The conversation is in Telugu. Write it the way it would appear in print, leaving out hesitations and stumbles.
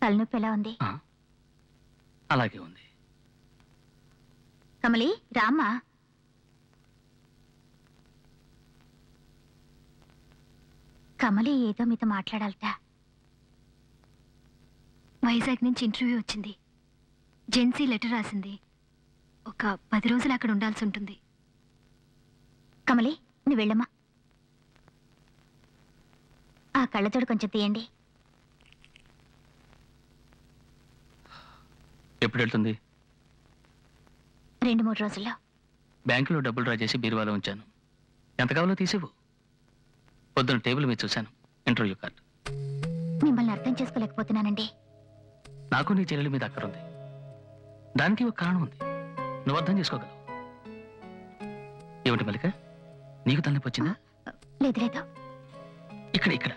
తలనొప్పి ఎలా ఉంది? అలాగే ఉంది. కమలి రామ్మా. కమలి ఏదో మీతో మాట్లాడాలట. వైజాగ్ నుంచి ఇంటర్వ్యూ వచ్చింది. జెన్సీ లెటర్ రాసింది. ఒక 10 రోజులు అక్కడ ఉండాల్సి ఉంటుంది. కమలి నువ్వు వెళ్ళమ్మా. ఆ కళ్ళతోడు కొంచెం తీయండి. ఎప్పుడు వెళ్తుంది? 2-3 రోజుల్లో. బ్యాంకులో డబ్బులు డ్రా చేసి బీరువాలో ఉంచాను. ఎంత కావాలో తీసివ్వు. పొద్దున టేబుల్ మీద చూశాను ఇంటర్వ్యూ కార్డు. మిమ్మల్ని అర్థం చేసుకోలేకపోతున్నానండి. నాకు నీ చెల్లెల మీద అక్కరుంది. దానికి ఒక కారణం ఉంది. నువ్వు అర్థం చేసుకోగలవు. ఏమిటి మల్లిక, నీకు తలనొప్పి వచ్చిందా? లేదు లేదు. ఇక్కడ